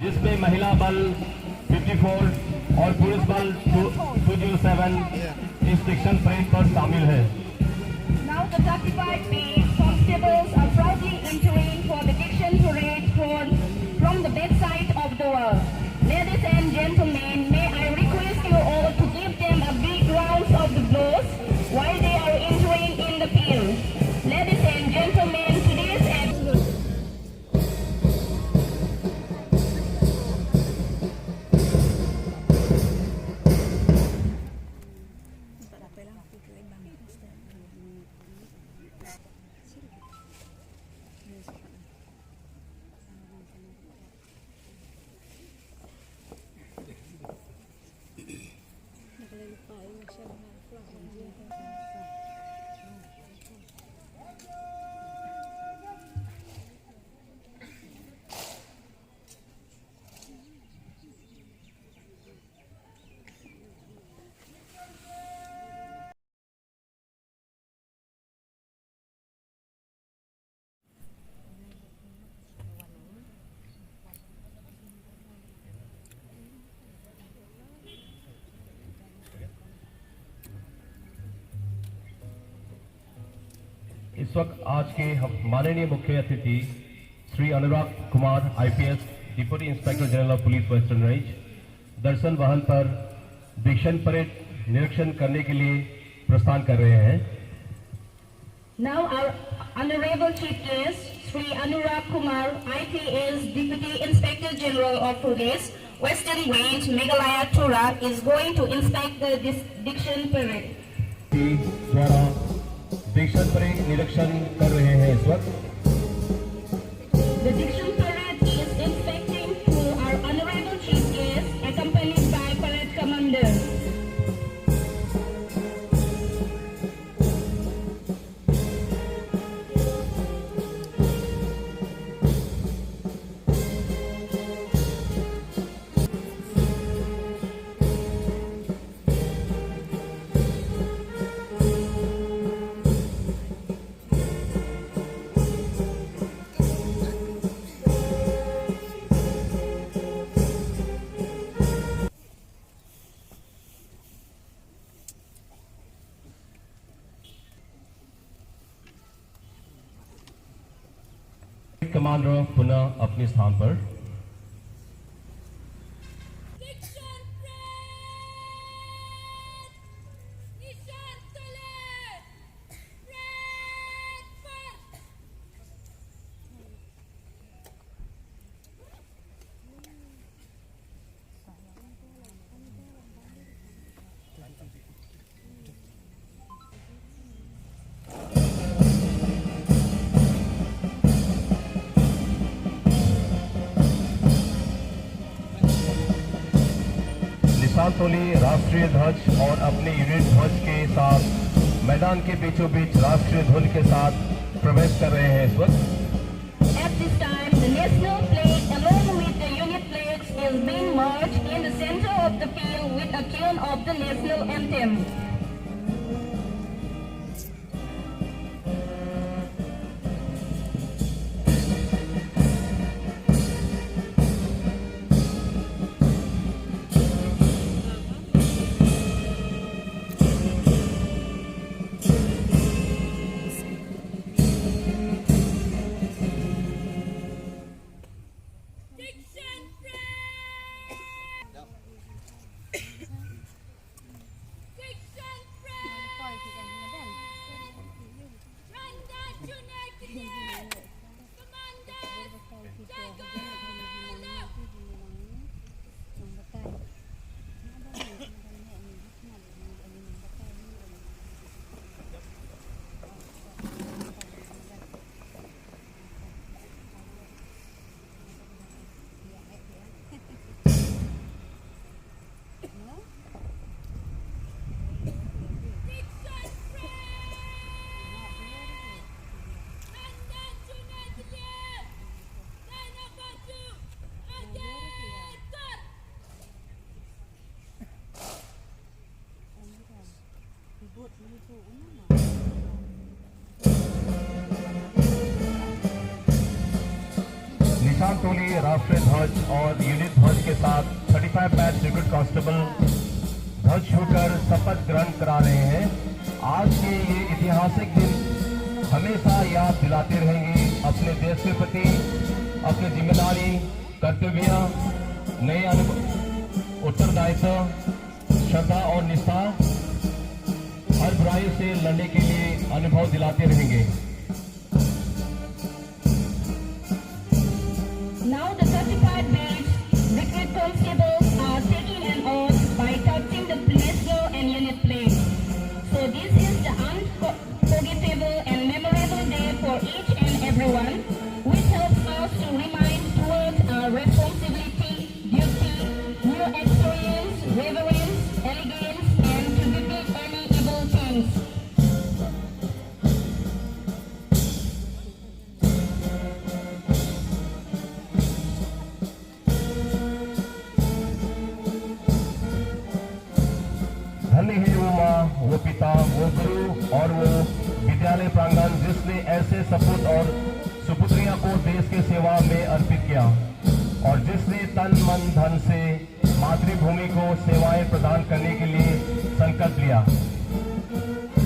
जिसमें महिला बल 54 और पुरुष बल 207 इस शिक्षण परेड पर शामिल है। Now the 35 paid constables are proudly entering for the diction parade from the bedside of the world. Ladies and gentlemen, may I request you all to give them a big round of applause while they are entering in the field. Ladies and gentlemen, today's इस वक्त आज के माननीय मुख्य अतिथि Shri Anurag Kumar IPS deputy inspector general of police western range दर्शन वाहन पर दीक्षण परेड निरीक्षण करने के लिए प्रस्थान कर रहे हैं। Now our Honorable Chief Guest, Sri Anurag Kumar, IPS Deputy Inspector General of Police, Western Range, Meghalaya, Turak, is going to inspect the diction parade. द्वारा दीक्षण परेड निरीक्षण कर रहे हैं इस वक्त। The diction parade is inspecting to our Honorable Chief Guest, accompanied by Parade Commander. Commander पुनः अपने स्थान पर। तोली राष्ट्रीय ध्वज और अपने यूनिट ध्वज के साथ मैदान के बीचों बीच राष्ट्रीय धुन के साथ प्रवेश कर रहे हैं इस वक्त। At this time, the national flag along with the unit flags is being marched in the center of the field with a tune of the national anthem. Diction निशान तोली राष्ट्रीय ध्वज और यूनिट ध्वज के साथ 35 बैच रिक्रूट कांस्टेबल ध्वज छूकर शपथ ग्रहण करा रहे हैं। आज के ये ऐतिहासिक दिन हमेशा याद दिलाते रहेंगे अपने देश के प्रति अपनी जिम्मेदारी, कर्तव्य, नए अनुभव, उत्तरदायित्व, श्रद्धा और निष्ठा, हर बुराई से लड़ने के लिए अनुभव दिलाते रहेंगे। Now the 35 batch recruit constables are taking an oath by touching the national and unit flag. So this is the unforgettable and memorable day for each and everyone, which helps us to remind towards our responsibility, duty, new experience, reverence, elegance, and to defeat any evil things. धन्य है वो माँ, वो पिता, वो गुरु और वो विद्यालय प्रांगण जिसने ऐसे सपूत और सुपुत्रियां को देश के सेवा में अर्पित किया और जिसने तन मन धन से मातृभूमि को सेवाएं प्रदान करने के लिए संकल्प लिया।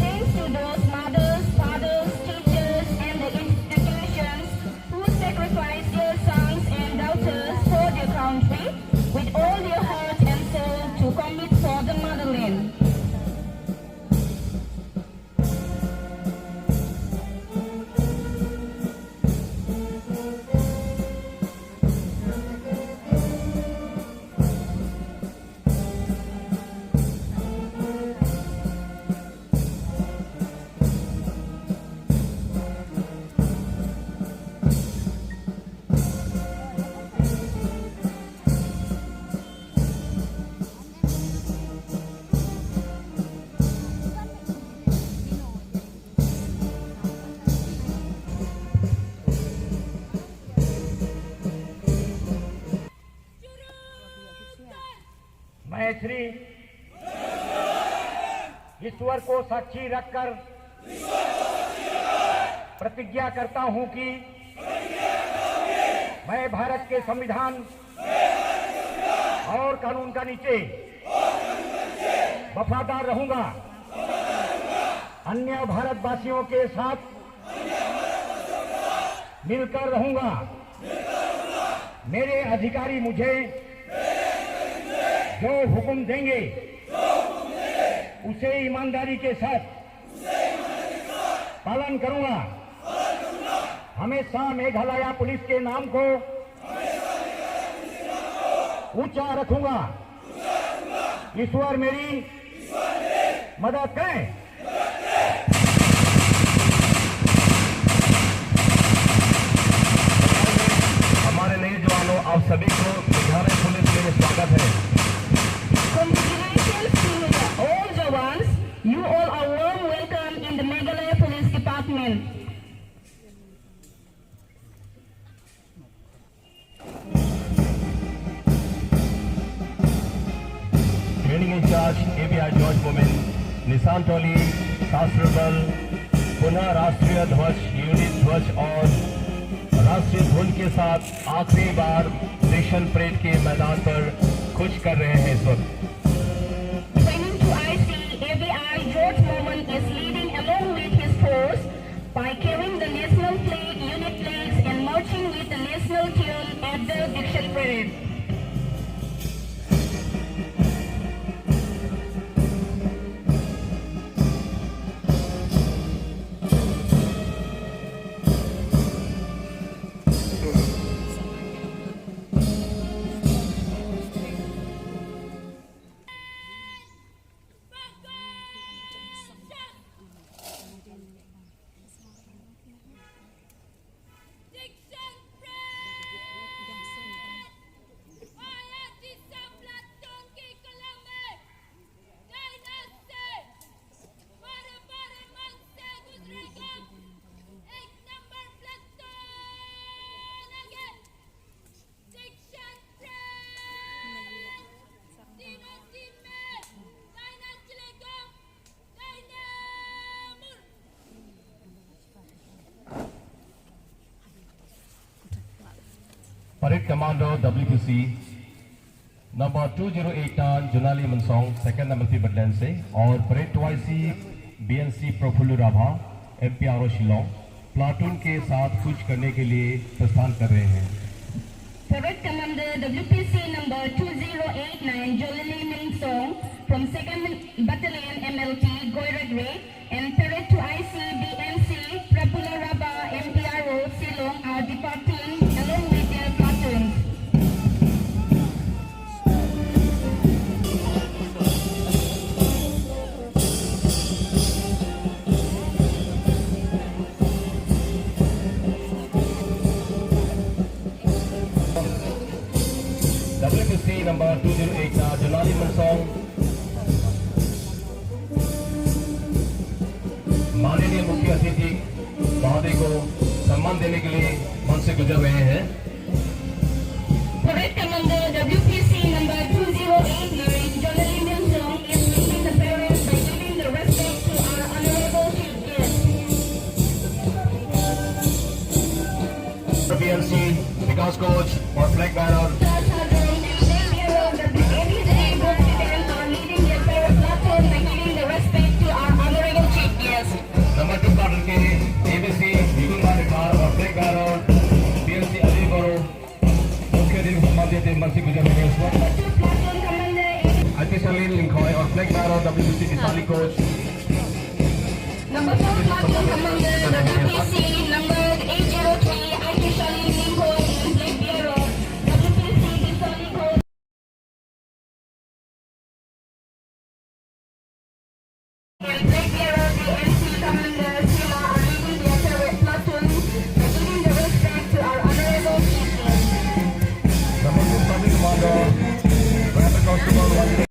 Thanks to those mothers, fathers, teachers, and the institutions who sacrifice their sons and daughters for their country with all their heart and soul to commit for the motherland. मैं श्री ईश्वर को साक्षी रखकर प्रतिज्ञा करता हूं कि मैं भारत के संविधान और कानून का नीचे वफादार रहूंगा, अन्य भारतवासियों के साथ मिलकर रहूंगा, मेरे अधिकारी मुझे जो हुक्म देंगे उसे ईमानदारी के साथ पालन करूंगा। हमेशा मेघालय पुलिस के नाम को ऊंचा रखूंगा। ईश्वर मेरी मदद करें। हमारे नए जवानों, आप सभी को मेघालय पुलिस में स्वागत है। Congratulations to all Jawans. You all are warm welcome in the Meghalaya Police Department. Training incharge ABI George वुमेन, निशान टोली, शास्त्र दल, पुनः राष्ट्रीय ध्वज, यूनिट ध्वज और राष्ट्रीय धुन के साथ आखिरी बार सेशन परेड के मैदान पर खुश कर रहे हैं इस वक्त। Training to IC, ABI George Moman is leading along with his force by carrying the national flag, unit flags, and marching with the national tune at the Diction Parade. Parade Commando WPC number 2089 Junali Mansong second MLP बटलैंड से और parade 2IC BNC Prafulla Rabha MPRO Shillong platoon के साथ कूच करने के लिए प्रस्थान कर रहे हैं। Parade Commander WPC number 2089 Jolini Minsong from 2nd Battalion MLT Goiragre and Parade 2IC BNC Prabhulla Rabha MPRO Silong are departing along with their platoons. WPC number 2089 Junali मनसोंग माननीय मुख्य अतिथि महोदय को सम्मान देने के लिए मंच से गुजर रहे हैं। Parade Commander WPC number 2089 Jolini Minsong is leading the parade by giving the respect to our honorable chief guest. BNC Vikas coach और फ्लैग बैनर नंबर 2 प्लाटून के ABC विपुल मालिकार और फ्लैग बैनर BNC अलीगढ़ मुख्य अतिथि को सम्मान देते मंच से गुजर रहे हैं। इस वक्त IP सलीम लिंखॉय और flag banner WPC Vishali coach Number 4 Platoon Commander WPC number 803 IT Shalim Linghoy and Flag Bearer WPC Visali Coach. And Flag Bearer BNC Commander Sila are leading their parade platoon by giving the respect to our honorable chief guest. Number 2 Sergeant Commander Brandon Constable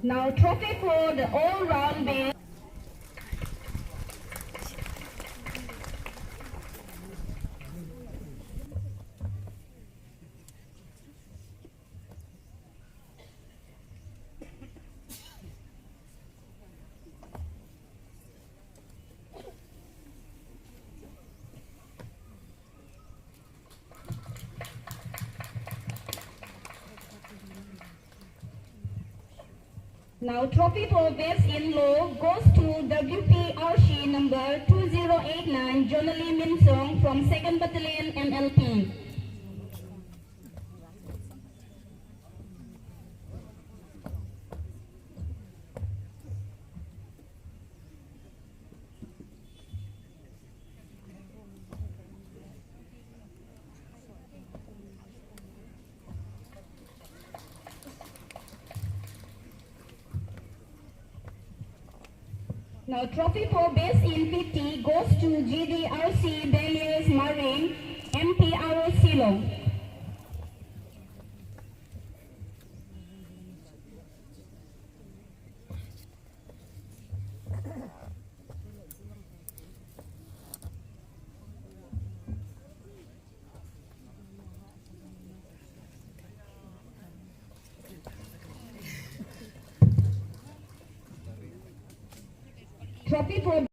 Now trophy for the all-round base. Now trophy for best in law goes to WPRC number 2089 Jonali Minsong from 2nd Battalion MLP. Now trophy for best in PT goes to GDRC Daniels Marine MPRO Silo. Trophy for